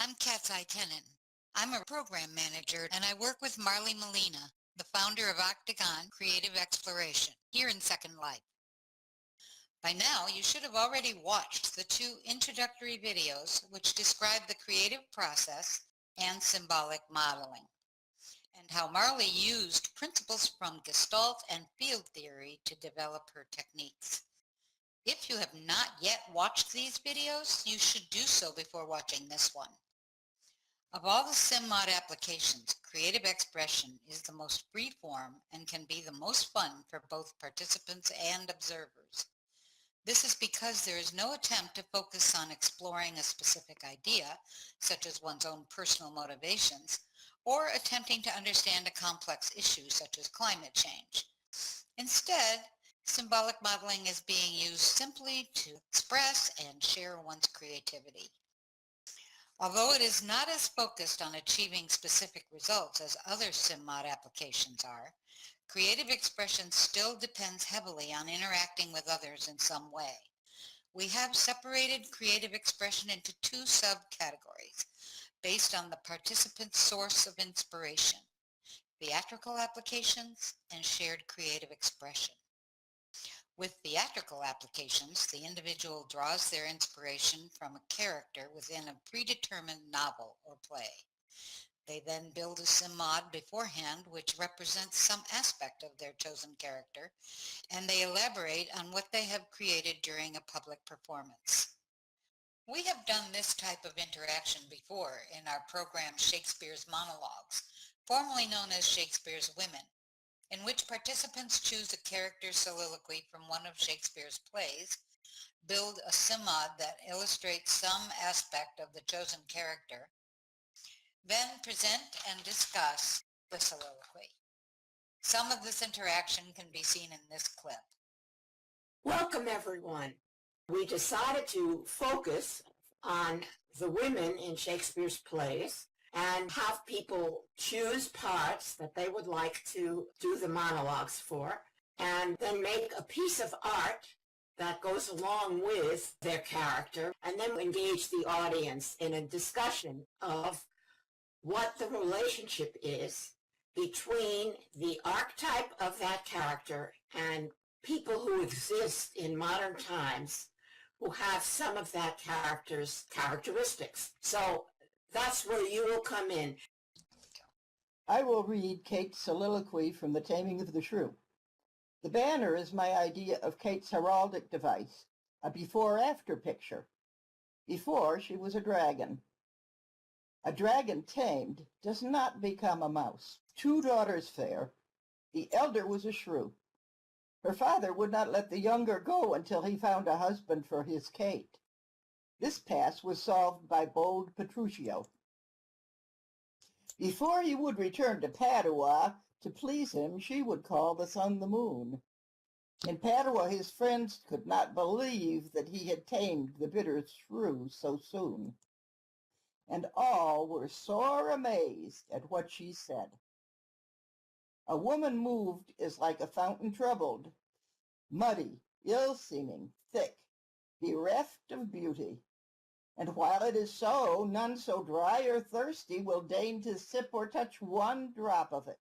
I'm Cathy Tenen. I'm a program manager and I work with Marly Milena, the founder of Octagon Creative Exploration here in Second Life. By now, you should have already watched the two introductory videos which describe the creative process and symbolic modeling, and how Marly used principles from Gestalt and field theory to develop her techniques. If you have not yet watched these videos, you should do so before watching this one. Of all the SymMod applications, creative expression is the most free form and can be the most fun for both participants and observers. This is because there is no attempt to focus on exploring a specific idea, such as one's own personal motivations, or attempting to understand a complex issue such as climate change. Instead, symbolic modeling is being used simply to express and share one's creativity. Although it is not as focused on achieving specific results as other SymMod applications are, creative expression still depends heavily on interacting with others in some way. We have separated creative expression into two subcategories based on the participant's source of inspiration: theatrical applications and shared creative expression. With theatrical applications, the individual draws their inspiration from a character within a predetermined novel or play. They then build a SymMod beforehand which represents some aspect of their chosen character, and they elaborate on what they have created during a public performance. We have done this type of interaction before in our program Shakespeare's Monologues, formerly known as Shakespeare's Women, in which participants choose a character soliloquy from one of Shakespeare's plays, build a SymMod that illustrates some aspect of the chosen character, then present and discuss the soliloquy. Some of this interaction can be seen in this clip. Welcome, everyone. We decided to focus on the women in Shakespeare's plays and have people choose parts that they would like to do the monologues for, and then make a piece of art that goes along with their character, and then engage the audience in a discussion of what the relationship is between the archetype of that character and people who exist in modern times who have some of that character's characteristics. So that's where you will come in. I will read Kate's soliloquy from The Taming of the Shrew. The banner is my idea of Kate's heraldic device, a before-after picture. Before, she was a dragon. A dragon tamed does not become a mouse. 2 daughters fair. The elder was a shrew. Her father would not let the younger go until he found a husband for his Kate. This pass was solved by bold Petruchio. Before he would return to Padua, to please him, she would call the sun the moon. In Padua, his friends could not believe that he had tamed the bitter shrew so soon, and all were sore amazed at what she said. A woman moved is like a fountain troubled, muddy, ill-seeming, thick, bereft of beauty. And while it is so, none so dry or thirsty will deign to sip or touch one drop of it.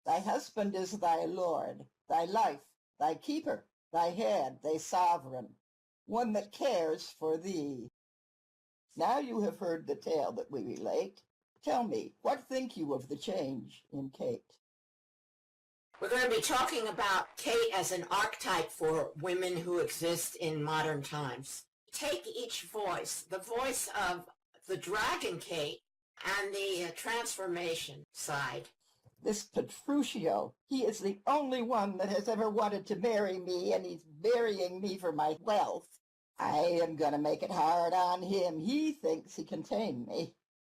Thy husband is thy lord, thy life, thy keeper, thy head, thy sovereign, one that cares for thee. Now you have heard the tale that we relate. Tell me, what think you of the change in Kate? We're going to be talking about Kate as an archetype for women who exist in modern times. Take each voice, the voice of the dragon Kate and the transformation side. This Petruchio, he is the only one that has ever wanted to marry me, and he's marrying me for my wealth. I am going to make it hard on him. He thinks he can tame me.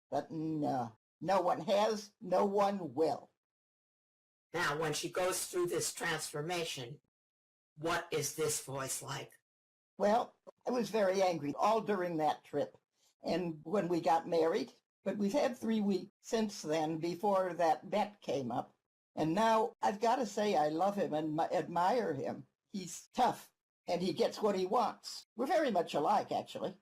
But no, no one has, no one will. Now, when she goes through this transformation, what is this voice like? Well, I was very angry all during that trip and when we got married. But we've had 3 weeks since then before that bet came up. And now I've got to say I love him and admire him. He's tough and he gets what he wants. We're very much alike, actually.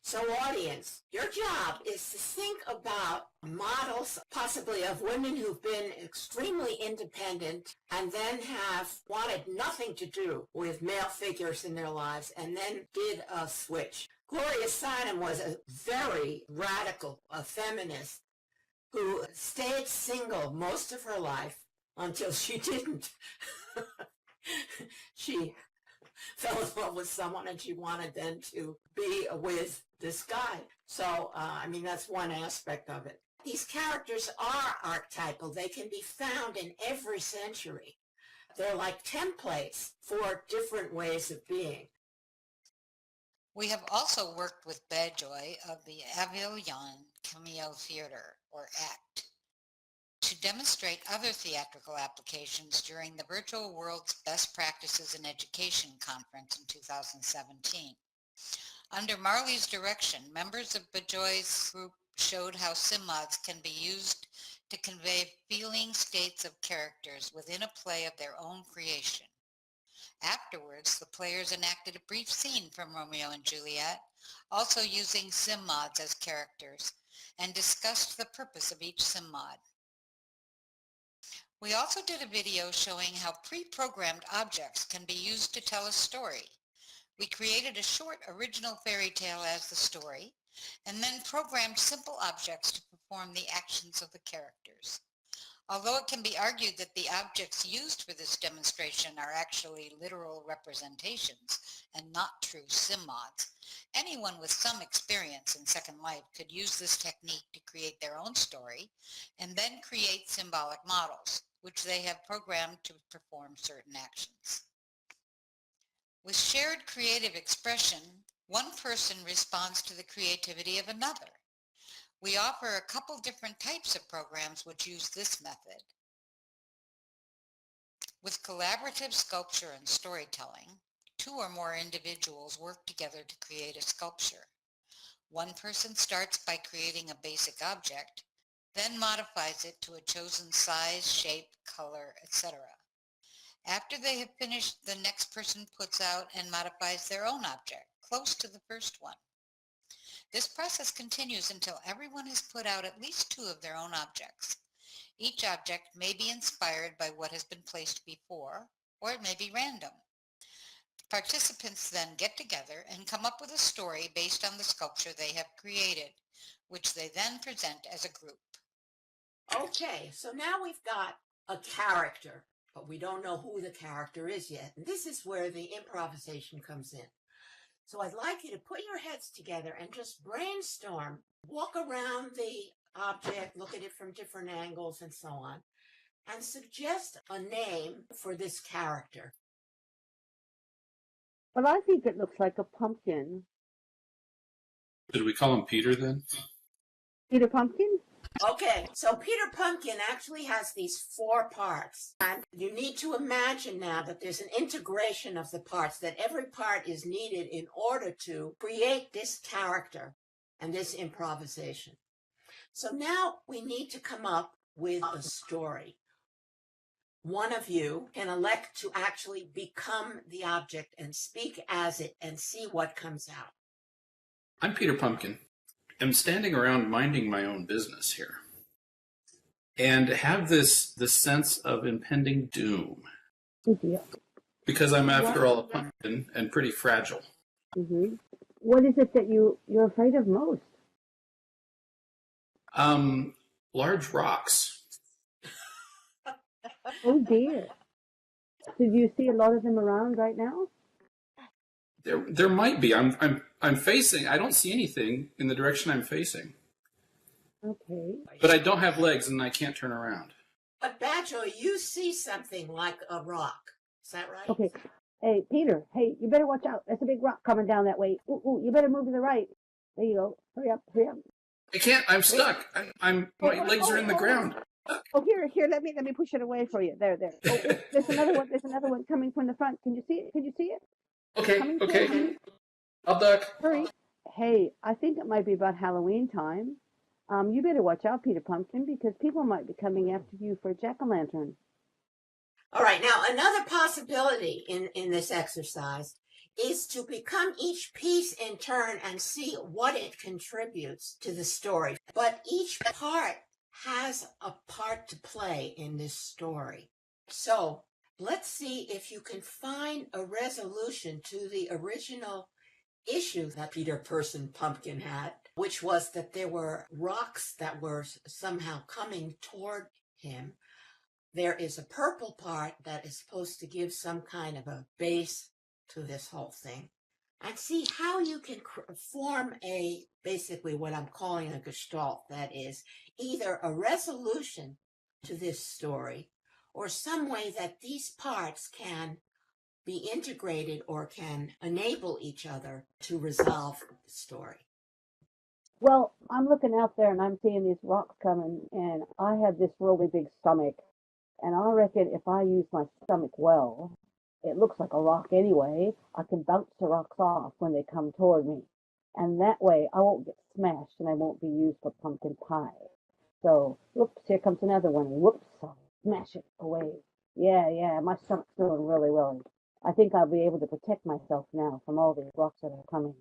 So audience, your job is to think about models possibly of women who've been extremely independent and then have wanted nothing to do with male figures in their lives and then did a switch. Gloria Steinem was a very radical feminist who stayed single most of her life until she didn't. She fell in love with someone and she wanted then to be with this guy. So, that's one aspect of it. These characters are archetypal. They can be found in every century. They're like templates for different ways of being. We have also worked with Bajoy of the Avilion Cameo Theater, or ACT, to demonstrate other theatrical applications during the Virtual World's Best Practices in Education conference in 2017. Under Marly's direction, members of Bajoy's group showed how SymMods can be used to convey feeling states of characters within a play of their own creation. Afterwards, the players enacted a brief scene from Romeo and Juliet, also using SymMods as characters, and discussed the purpose of each SymMod. We also did a video showing how pre-programmed objects can be used to tell a story. We created a short original fairy tale as the story, and then programmed simple objects to perform the actions of the characters. Although it can be argued that the objects used for this demonstration are actually literal representations and not true SymMods, anyone with some experience in Second Life could use this technique to create their own story and then create symbolic models, which they have programmed to perform certain actions. With shared creative expression, one person responds to the creativity of another. We offer a couple different types of programs which use this method. With collaborative sculpture and storytelling, 2 or more individuals work together to create a sculpture. One person starts by creating a basic object, then modifies it to a chosen size, shape, color, etc. After they have finished, the next person puts out and modifies their own object, close to the first one. This process continues until everyone has put out at least 2 of their own objects. Each object may be inspired by what has been placed before, or it may be random. Participants then get together and come up with a story based on the sculpture they have created, which they then present as a group. Okay, so now we've got a character, but we don't know who the character is yet. And this is where the improvisation comes in. So I'd like you to put your heads together and just brainstorm. Walk around the object, look at it from different angles and so on, and suggest a name for this character. Well, I think it looks like a pumpkin. Should we call him Peter then? Peter Pumpkin? Okay, so Peter Pumpkin actually has these 4 parts. And you need to imagine now that there's an integration of the parts, that every part is needed in order to create this character and this improvisation. So now we need to come up with a story. One of you can elect to actually become the object and speak as it and see what comes out. I'm Peter Pumpkin. I'm standing around minding my own business here. And have this sense of impending doom. Yeah. Because I'm, after all, a pumpkin and pretty fragile. Mm-hmm. What is it that you're afraid of most? Large rocks. Oh dear. So do you see a lot of them around right now? There might be. I'm facing. I don't see anything in the direction I'm facing. Okay. But I don't have legs and I can't turn around. But Badger, you see something like a rock. Is that right? Okay. Hey, Peter. Hey, you better watch out. There's a big rock coming down that way. Ooh, you better move to the right. There you go. Hurry up. I can't. I'm stuck. My legs are in the ground. Oh, here. Let me push it away for you. There. Oh, there's another one. There's another one coming from the front. Can you see it? Okay. I'll duck. Hurry. Hey, I think it might be about Halloween time. You better watch out, Peter Pumpkin, because people might be coming after you for a jack-o'-lantern. All right. Now, another possibility in this exercise is to become each piece in turn and see what it contributes to the story. But each part has a part to play in this story. So let's see if you can find a resolution to the original issue that Peter Person Pumpkin had, which was that there were rocks that were somehow coming toward him. There is a purple part that is supposed to give some kind of a base to this whole thing. And see how you can form basically what I'm calling a gestalt, that is either a resolution to this story or some way that these parts can be integrated or can enable each other to resolve the story. Well, I'm looking out there and I'm seeing these rocks coming, and I have this really big stomach. And I reckon if I use my stomach well, it looks like a rock anyway. I can bounce the rocks off when they come toward me. And that way I won't get smashed and I won't be used for pumpkin pie. So, whoops, here comes another one. Whoops, I'll smash it away. Yeah, my stomach's doing really well. I think I'll be able to protect myself now from all these rocks that are coming.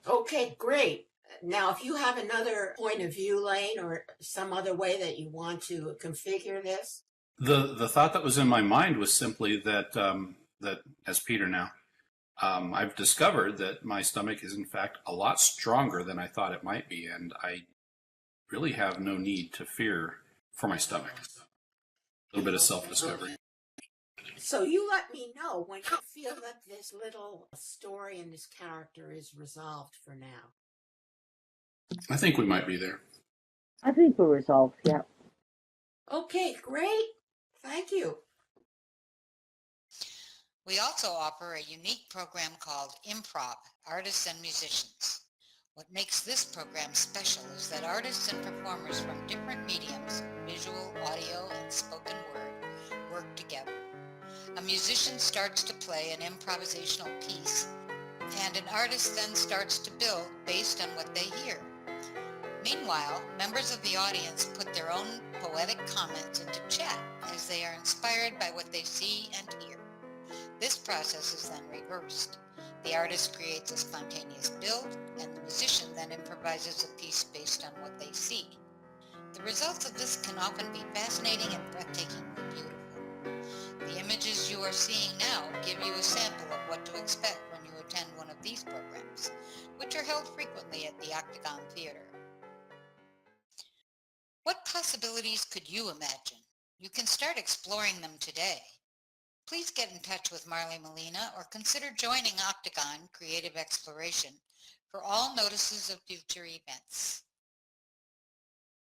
Okay, great. Now, if you have another point of view, Lane, or some other way that you want to configure this. The thought that was in my mind was simply that that as Peter now, I've discovered that my stomach is in fact a lot stronger than I thought it might be, and I really have no need to fear for my stomach. A little bit of self-discovery. So you let me know when you feel that this little story and this character is resolved for now. I think we might be there. I think we're resolved, yeah. Okay, great. Thank you. We also offer a unique program called Improv, Artists and Musicians. What makes this program special is that artists and performers from different mediums, visual, audio, and spoken word, work together. A musician starts to play an improvisational piece, and an artist then starts to build based on what they hear. Meanwhile, members of the audience put their own poetic comments into chat as they are inspired by what they see and hear. This process is then reversed. The artist creates a spontaneous build, and the musician then improvises a piece based on what they see. The results of this can often be fascinating and breathtakingly beautiful. The images you are seeing now give you a sample of what to expect when you attend one of these programs, which are held frequently at the Octagon Theater. What possibilities could you imagine? You can start exploring them today. Please get in touch with Marly Milena or consider joining Octagon Creative Exploration for all notices of future events.